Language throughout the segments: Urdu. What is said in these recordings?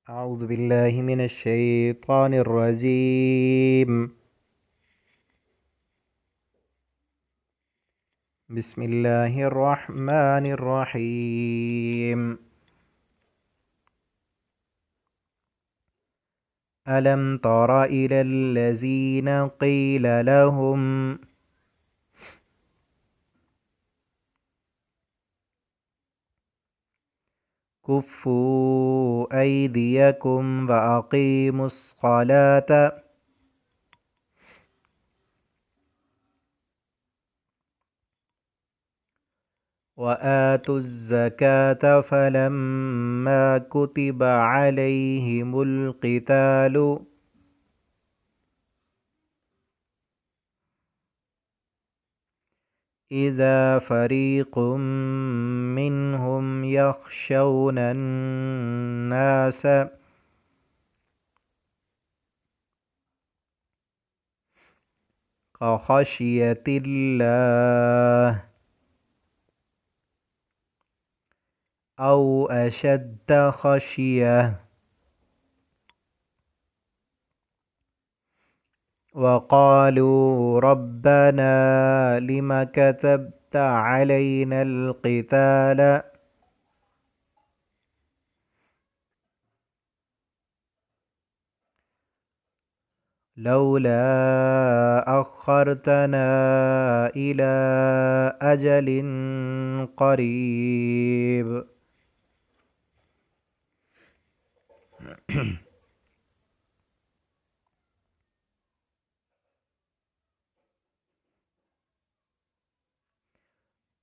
أعوذ بالله من الشيطان الرجيم. بسم الله الرحمن الرحيم. ألم تر إلى الذين قيل لهم كفوا أيديكم وأقيموا الصلاة وآتوا الزكاة فلما كتب عليهم القتال إذا فريق منهم يخشون الناس كخشية الله أو أشد خشية وقالوا ربنا لم كتبت علينا القتال لولا أخرتنا إلى أجل قريب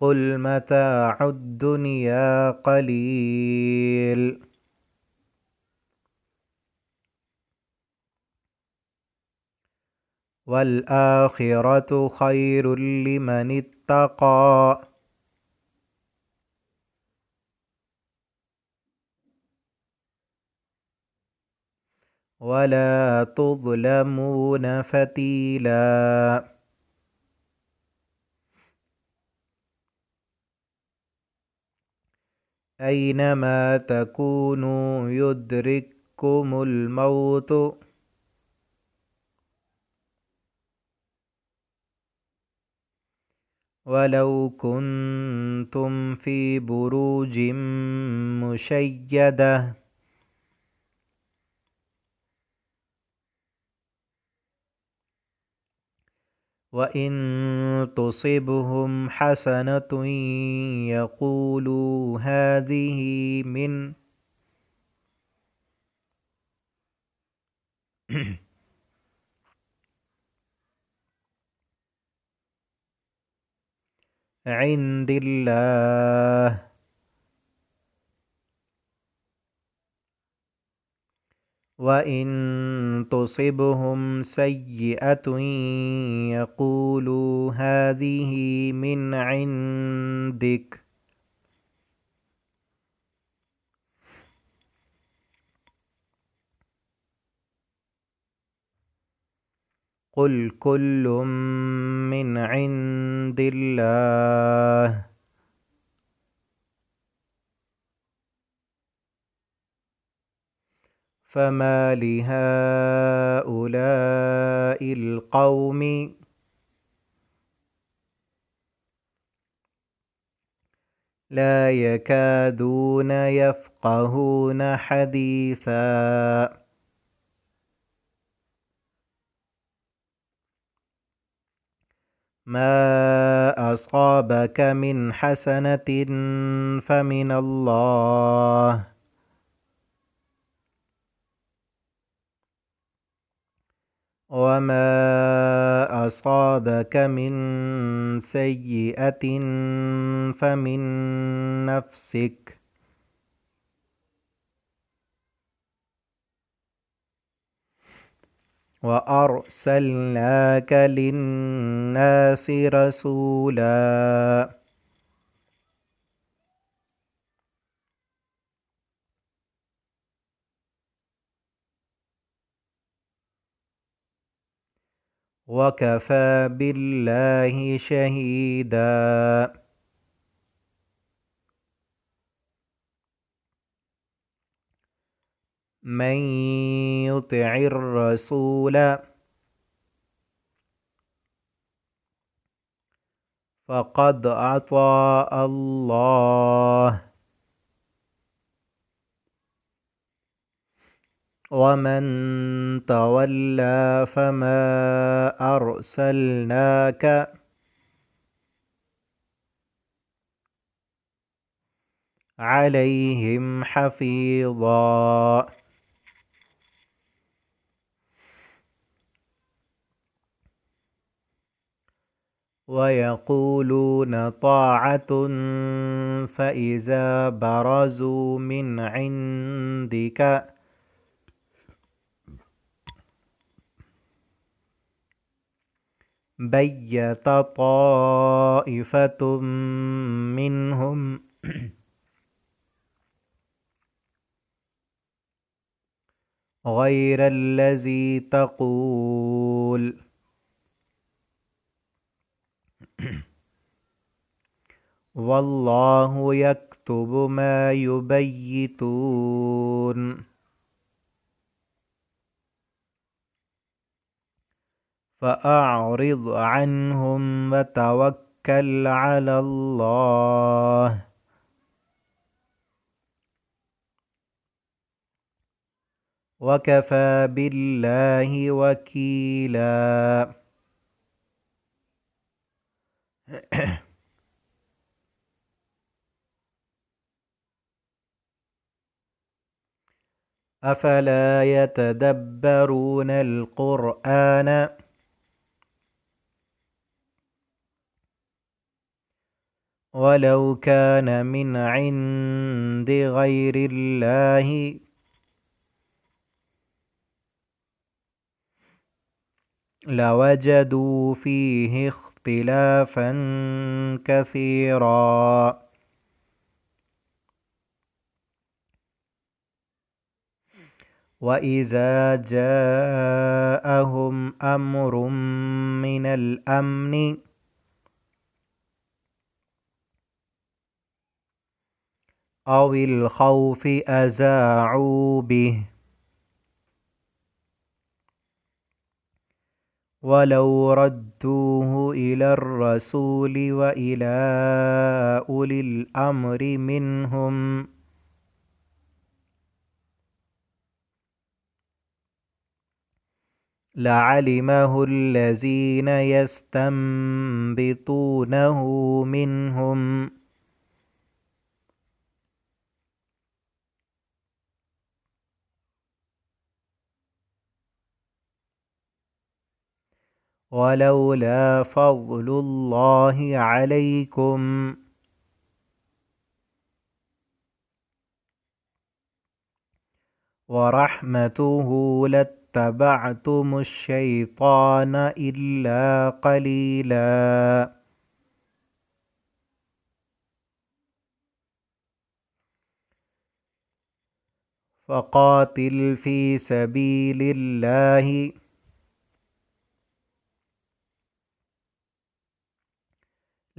قل متاع الدنيا قليل والآخرة خير لمن اتقى ولا تظلمون فتيلا أينما تكونوا يدرككم الموت ولو كنتم في بروج مشيدة وإن تصبهم حسنة يقولوا هذه من عند الله وإن تصبهم سيئة يقولوا هذه من عندك قل كل من عند الله فما لهؤلاء القوم لا يكادون يفقهون حديثا ما أصابك من حسنة فمن الله وما أصابك من سيئة فمن نفسك وأرسلناك للناس رسولا وكفى بالله شهيدا من يطع الرسول فقد أطاع الله ومن تولى فما أرسلناك عليهم حفيظا ويقولون طاعة فإذا برزوا من عندك بيت طائفة منهم غير الذي تقول والله يكتب ما يبيتون فأعرض عنهم وتوكل على الله وكفى بالله وكيلا أفلا يتدبرون القرآن ولو كان من عند غير الله لوجدوا فيه اختلافا كثيرا وإذا جاءهم أمر من الأمن أو الخوف أذاعوا به ولو ردوه إلى الرسول وإلى أولي الأمر منهم لعلمه الذين يستنبطونه منهم ولولا فضل الله عليكم ورحمته لاتبعتم الشيطان إلا قليلا فقاتل في سبيل الله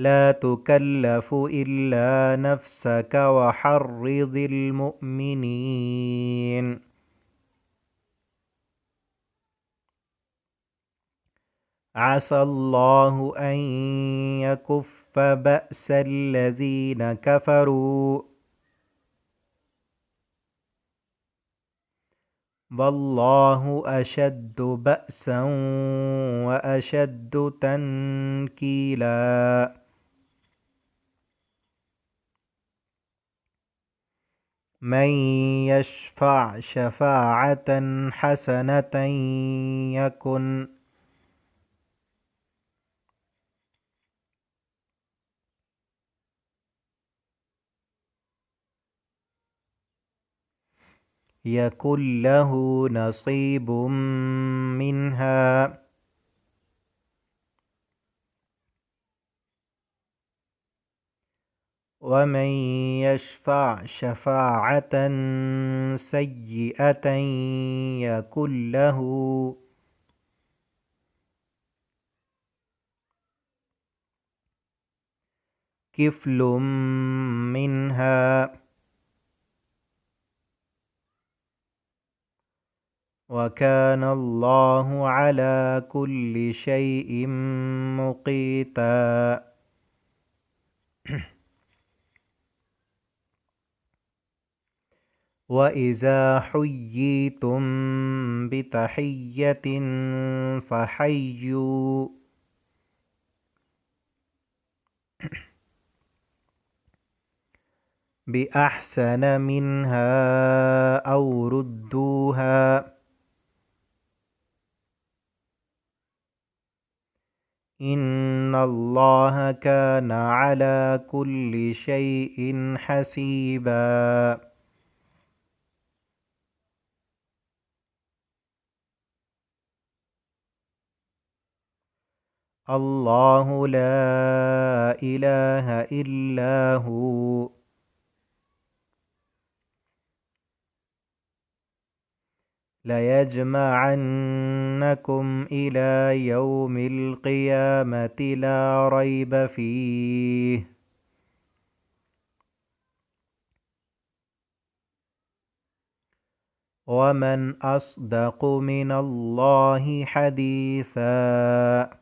لا تكلف إلا نفسك وحرض المؤمنين عسى الله أن يكف بأس الذين كفروا والله أشد بأسا وأشد تنكيلا من يشفع شفاعة حسنة يكن له نصيب منها ومن يشفع شفاعة سيئة يكن له كفل منها وكان الله على كل شيء مقيتا وإذا حييتم بتحية فحيوا بأحسن منها أو ردوها إن الله كان على كل شيء حسيبا الله لا إله إلا هو ليجمعنكم إلى يوم القيامة لا ريب فيه ومن أصدق من الله حديثا